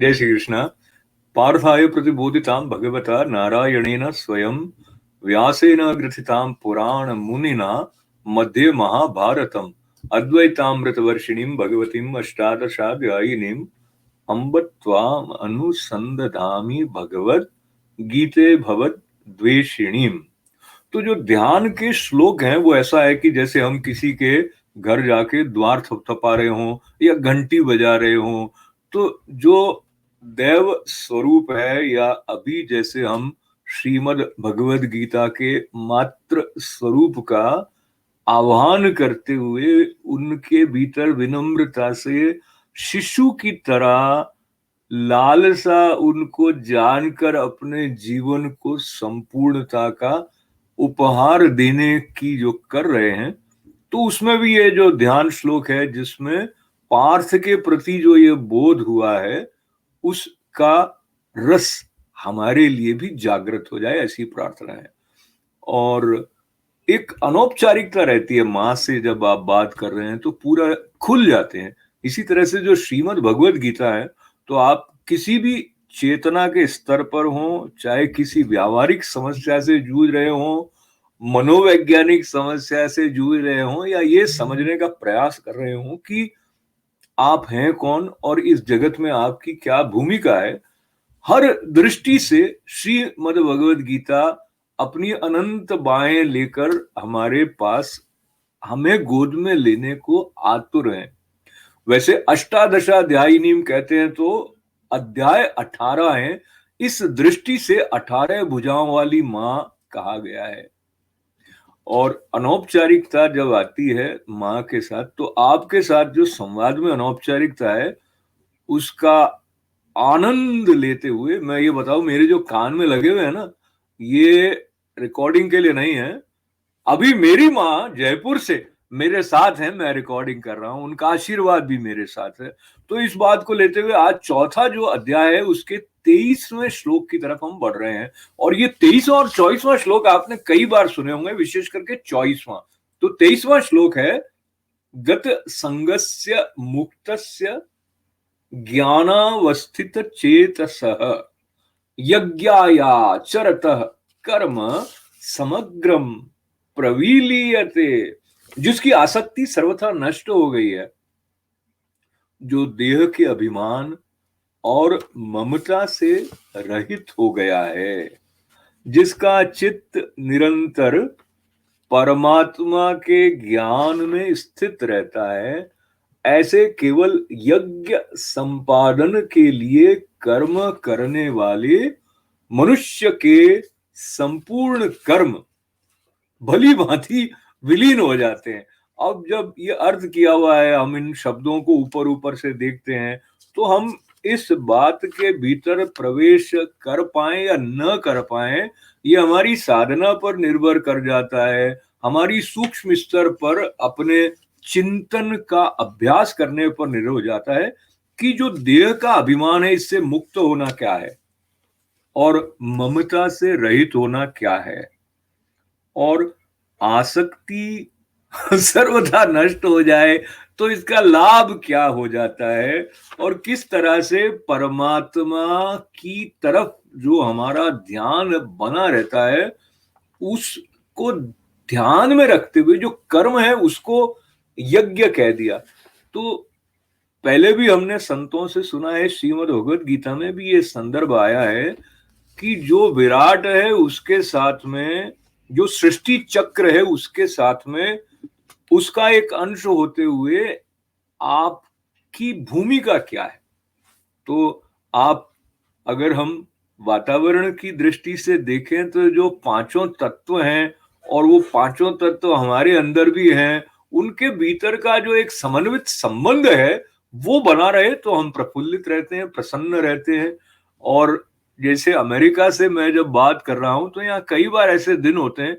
जय श्री कृष्ण। पार्थाय प्रतिबोधितां भगवता नारायणेन स्वयं व्यासेन ग्रथितां पुराण मुनिना मध्ये महाभारतम् अद्वैतामृतवर्षिणीं भगवतीम् अष्टादशाध्यायिनीम् अम्ब त्वाम् अनुसंदधामि भगवद गीते भवद द्वेषिणीम्। तो जो ध्यान के श्लोक हैं वो ऐसा है कि जैसे हम किसी के घर जाके द्वार थपथपा रहे हों या घंटी बजा रहे हों, तो जो देव स्वरूप है, या अभी जैसे हम श्रीमद् भगवद गीता के मात्र स्वरूप का आह्वान करते हुए उनके भीतर विनम्रता से शिशु की तरह लालसा उनको जानकर अपने जीवन को संपूर्णता का उपहार देने की जो कर रहे हैं, तो उसमें भी ये जो ध्यान श्लोक है जिसमें पार्थ के प्रति जो ये बोध हुआ है उसका रस हमारे लिए भी जागृत हो जाए, ऐसी प्रार्थना है। और एक अनौपचारिकता रहती है, माँ से जब आप बात कर रहे हैं तो पूरा खुल जाते हैं। इसी तरह से जो श्रीमद् भगवद गीता है, तो आप किसी भी चेतना के स्तर पर हो, चाहे किसी व्यावहारिक समस्या से जूझ रहे हो, मनोवैज्ञानिक समस्या से जूझ रहे हो, या ये समझने का प्रयास कर रहे हो कि आप हैं कौन और इस जगत में आपकी क्या भूमिका है, हर दृष्टि से श्रीमद् भगवद गीता अपनी अनंत बाहें लेकर हमारे पास हमें गोद में लेने को आतुर है। वैसे अष्टादशाध्यायिनीम कहते हैं तो अध्याय 18 है, इस दृष्टि से 18 भुजाओं वाली मां कहा गया है। और अनौपचारिकता जब आती है माँ के साथ, तो आपके साथ जो संवाद में अनौपचारिकता है उसका आनंद लेते हुए मैं ये बताऊं, मेरे जो कान में लगे हुए हैं ना, ये रिकॉर्डिंग के लिए नहीं है। अभी मेरी माँ जयपुर से मेरे साथ है, मैं रिकॉर्डिंग कर रहा हूं, उनका आशीर्वाद भी मेरे साथ है। तो इस बात को लेते हुए आज चौथा जो अध्याय है उसके 23वें श्लोक की तरफ हम बढ़ रहे हैं। और ये 23वां और 24वां श्लोक आपने कई बार सुने होंगे, विशेष करके 24वां। तो 23वां श्लोक है, गत संगस्य मुक्तस्य ज्ञानावस्थित चेतसः यज्ञायाचरतः कर्म समग्रम प्रवीलीयते। जिसकी आसक्ति सर्वथा नष्ट हो गई है, जो देह के अभिमान और ममता से रहित हो गया है, जिसका चित्त निरंतर परमात्मा के ज्ञान में स्थित रहता है, ऐसे केवल यज्ञ संपादन के लिए कर्म करने वाले मनुष्य के संपूर्ण कर्म भली भांति विलीन हो जाते हैं। अब जब ये अर्थ किया हुआ है, हम इन शब्दों को ऊपर ऊपर से देखते हैं, तो हम इस बात के भीतर प्रवेश कर पाए या न कर पाए, ये हमारी साधना पर निर्भर कर जाता है, हमारी सूक्ष्म स्तर पर अपने चिंतन का अभ्यास करने पर निर्भर हो जाता है कि जो देह का अभिमान है इससे मुक्त होना क्या है और ममता से रहित होना क्या है, और आसक्ति सर्वथा नष्ट हो जाए तो इसका लाभ क्या हो जाता है, और किस तरह से परमात्मा की तरफ जो हमारा ध्यान बना रहता है उसको ध्यान में रखते हुए जो कर्म है उसको यज्ञ कह दिया। तो पहले भी हमने संतों से सुना है, श्रीमद् भगवद गीता में भी ये संदर्भ आया है कि जो विराट है उसके साथ में, जो सृष्टि चक्र है उसके साथ में उसका एक अंश होते हुए आपकी भूमिका क्या है। तो आप अगर हम वातावरण की दृष्टि से देखें तो जो पांचों तत्व हैं और वो पांचों तत्व हमारे अंदर भी हैं, उनके भीतर का जो एक समन्वित संबंध है वो बना रहे तो हम प्रफुल्लित रहते हैं, प्रसन्न रहते हैं। और जैसे अमेरिका से मैं जब बात कर रहा हूं तो यहाँ कई बार ऐसे दिन होते हैं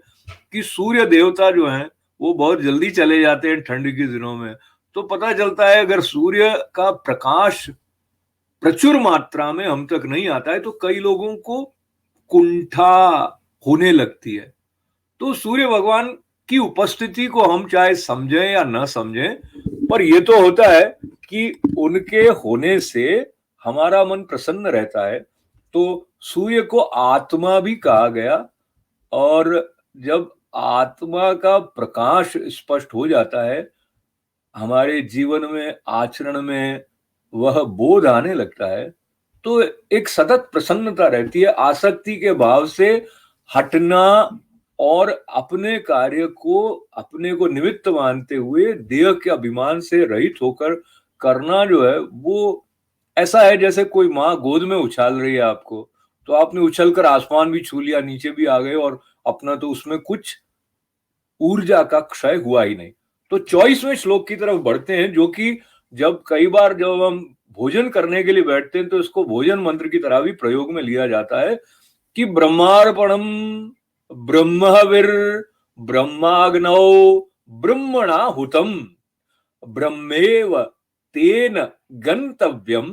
कि सूर्य देवता जो हैं वो बहुत जल्दी चले जाते हैं ठंड के दिनों में। तो पता चलता है अगर सूर्य का प्रकाश प्रचुर मात्रा में हम तक नहीं आता है तो कई लोगों को कुंठा होने लगती है। तो सूर्य भगवान की उपस्थिति को हम चाहे समझें या न समझें, पर यह तो होता है कि उनके होने से हमारा मन प्रसन्न रहता है। तो सूर्य को आत्मा भी कहा गया, और जब आत्मा का प्रकाश स्पष्ट हो जाता है हमारे जीवन में, आचरण में, वह बोध आने लगता है, तो एक सतत प्रसन्नता रहती है। आसक्ति के भाव से हटना और अपने कार्य को अपने को निमित्त मानते हुए देह के अभिमान से रहित होकर करना जो है वो ऐसा है जैसे कोई माँ गोद में उछाल रही है आपको, तो आपने उछलकर आसमान भी छू लिया, नीचे भी आ गए, और अपना तो उसमें कुछ ऊर्जा का क्षय हुआ ही नहीं। तो 24वें श्लोक की तरफ बढ़ते हैं, जो कि जब कई बार जब हम भोजन करने के लिए बैठते हैं तो इसको भोजन मंत्र की तरह भी प्रयोग में लिया जाता है कि ब्रह्मार्पणम ब्रह्मविर ब्रह्माग्नौ ब्रह्मणा हुतम ब्रह्मेव तेन गंतव्यम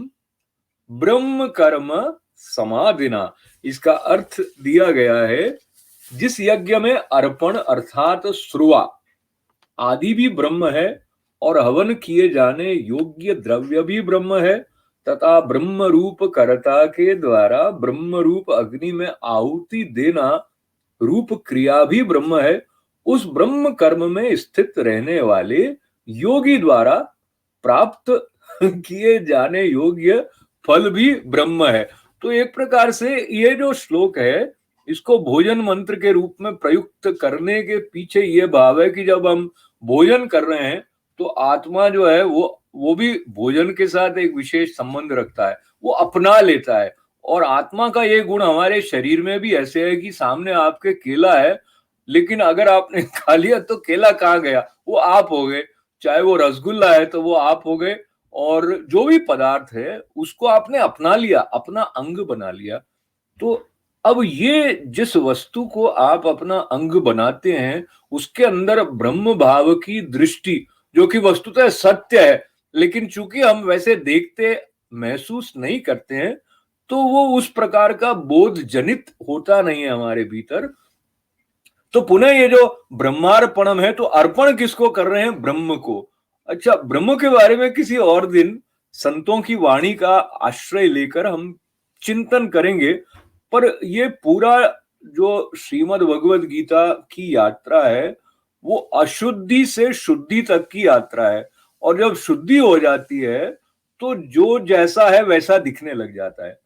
ब्रह्म कर्म समाधिना। इसका अर्थ दिया गया है, जिस यज्ञ में अर्पण अर्थात श्रुवा आदि भी ब्रह्म है और हवन किए जाने योग्य द्रव्य भी ब्रह्म है, तथा ब्रह्म रूप कर्ता के द्वारा ब्रह्म रूप अग्नि में आहुति देना रूप क्रिया भी ब्रह्म है, उस ब्रह्म कर्म में स्थित रहने वाले योगी द्वारा प्राप्त किए जाने योग्य फल भी ब्रह्म है। तो एक प्रकार से ये जो श्लोक है इसको भोजन मंत्र के रूप में प्रयुक्त करने के पीछे ये भाव है कि जब हम भोजन कर रहे हैं तो आत्मा जो है वो भी भोजन के साथ एक विशेष संबंध रखता है, वो अपना लेता है। और आत्मा का ये गुण हमारे शरीर में भी ऐसे है कि सामने आपके केला है, लेकिन अगर आपने खा लिया तो केला कहाँ गया, वो आप हो गए। चाहे वो रसगुल्ला है तो वो आप हो गए, और जो भी पदार्थ है उसको आपने अपना लिया, अपना अंग बना लिया। तो अब ये जिस वस्तु को आप अपना अंग बनाते हैं उसके अंदर ब्रह्म भाव की दृष्टि, जो कि वस्तुतः सत्य है, लेकिन चूंकि हम वैसे देखते महसूस नहीं करते हैं तो वो उस प्रकार का बोध जनित होता नहीं है हमारे भीतर। तो पुनः ये जो ब्रह्मार्पणम है, तो अर्पण किसको कर रहे हैं? ब्रह्म को। अच्छा, ब्रह्म के बारे में किसी और दिन संतों की वाणी का आश्रय लेकर हम चिंतन करेंगे, पर ये पूरा जो श्रीमद् भगवद गीता की यात्रा है वो अशुद्धि से शुद्धि तक की यात्रा है, और जब शुद्धि हो जाती है तो जो जैसा है वैसा दिखने लग जाता है,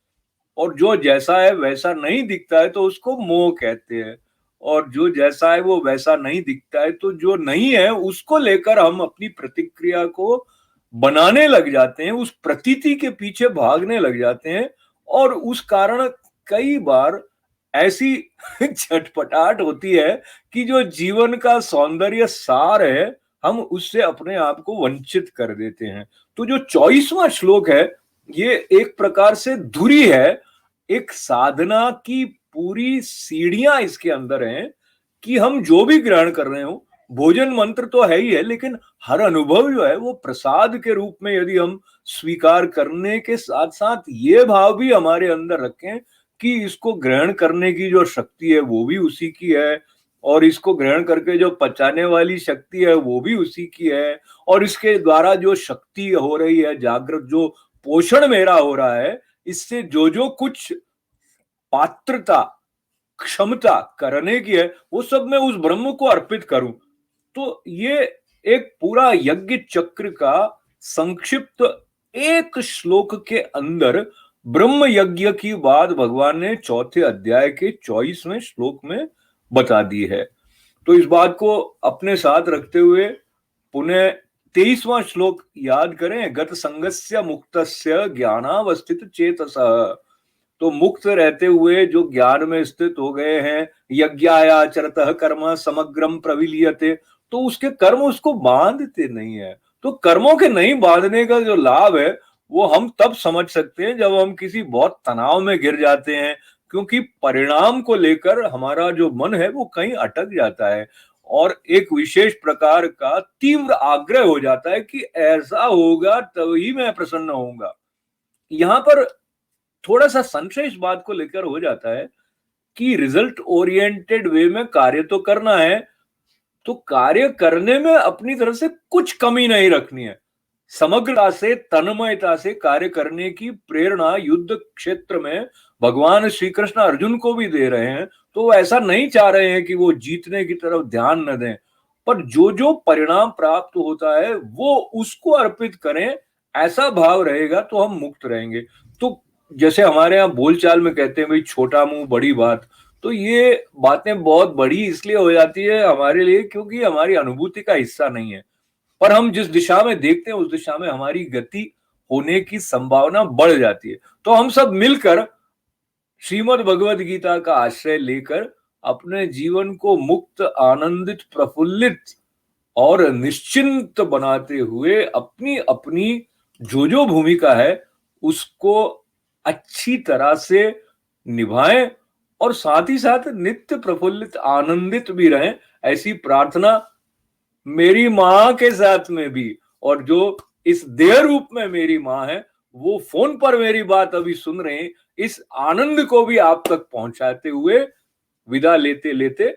और जो जैसा है वैसा नहीं दिखता है तो उसको मोह कहते हैं, और जो जैसा है वो वैसा नहीं दिखता है तो जो नहीं है उसको लेकर हम अपनी प्रतिक्रिया को बनाने लग जाते हैं, उस प्रतीति के पीछे भागने लग जाते हैं, और उस कारण कई बार ऐसी छटपटाहट होती है कि जो जीवन का सौंदर्य सार है हम उससे अपने आप को वंचित कर देते हैं। तो जो 24वां श्लोक है ये एक प्रकार से धुरी है, एक साधना की पूरी सीढ़ियां इसके अंदर हैं कि हम जो भी ग्रहण कर रहे हो, भोजन मंत्र तो है ही है, लेकिन हर अनुभव जो है वो प्रसाद के रूप में यदि हम स्वीकार करने के साथ साथ ये भाव भी हमारे अंदर रखें कि इसको ग्रहण करने की जो शक्ति है वो भी उसी की है, और इसको ग्रहण करके जो पचाने वाली शक्ति है वो भी उसी की है, और इसके द्वारा जो शक्ति हो रही है जागृत, जो पोषण मेरा हो रहा है, इससे जो जो कुछ पात्रता क्षमता करने की है वो सब मैं उस ब्रह्म को अर्पित करूं। तो ये एक पूरा यज्ञ चक्र का संक्षिप्त एक श्लोक के अंदर ब्रह्म यज्ञ की बात भगवान ने चौथे अध्याय के 24वें श्लोक में बता दी है। तो इस बात को अपने साथ रखते हुए पुनः 23वां श्लोक याद करें, गत संगस्य मुक्तस्य ज्ञानावस्थित चेतसः। तो मुक्त रहते हुए जो ज्ञान में स्थित हो गए हैं, यज्ञायाचरतः कर्म समग्रम प्रविलीयते, तो उसके कर्म उसको बांधते नहीं है। तो कर्मों के नहीं बांधने का जो लाभ है वो हम तब समझ सकते हैं जब हम किसी बहुत तनाव में गिर जाते हैं, क्योंकि परिणाम को लेकर हमारा जो मन है वो कहीं अटक जाता है और एक विशेष प्रकार का तीव्र आग्रह हो जाता है कि ऐसा होगा तभी मैं प्रसन्न होऊंगा। यहाँ पर थोड़ा सा संशय इस बात को लेकर हो जाता है कि रिजल्ट ओरिएंटेड वे में कार्य तो करना है, तो कार्य करने में अपनी तरफ से कुछ कमी नहीं रखनी है, समग्रता से, तन्मयता से कार्य करने की प्रेरणा युद्ध क्षेत्र में भगवान श्री कृष्ण अर्जुन को भी दे रहे हैं। तो वो ऐसा नहीं चाह रहे हैं कि वो जीतने की तरफ ध्यान न दें, पर जो जो परिणाम प्राप्त होता है वो उसको अर्पित करें, ऐसा भाव रहेगा तो हम मुक्त रहेंगे। तो जैसे हमारे यहाँ बोलचाल में कहते हैं भाई छोटा मुंह बड़ी बात, तो ये बातें बहुत बड़ी इसलिए हो जाती है हमारे लिए क्योंकि हमारी अनुभूति का हिस्सा नहीं है, पर हम जिस दिशा में देखते हैं उस दिशा में हमारी गति होने की संभावना बढ़ जाती है। तो हम सब मिलकर श्रीमद् भगवद गीता का आश्रय लेकर अपने जीवन को मुक्त, आनंदित, प्रफुल्लित और निश्चिंत बनाते हुए अपनी अपनी जो भूमिका है उसको अच्छी तरह से निभाएं और साथ ही साथ नित्य प्रफुल्लित, आनंदित भी रहें, ऐसी प्रार्थना मेरी माँ के साथ में भी। और जो इस देह रूप में मेरी माँ है वो फोन पर मेरी बात अभी सुन रहे हैं, इस आनंद को भी आप तक पहुंचाते हुए विदा लेते लेते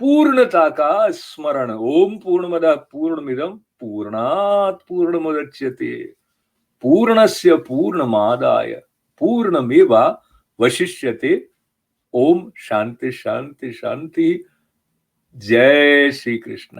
पूर्णता का स्मरण। ओम पूर्णमदः पूर्णमिदं पूर्णात् पूर्णमुदच्यते पूर्णस्य पूर्णमादाय पूर्णमेवावशिष्यते। ओम शांति शांति शांति। जय श्री कृष्ण।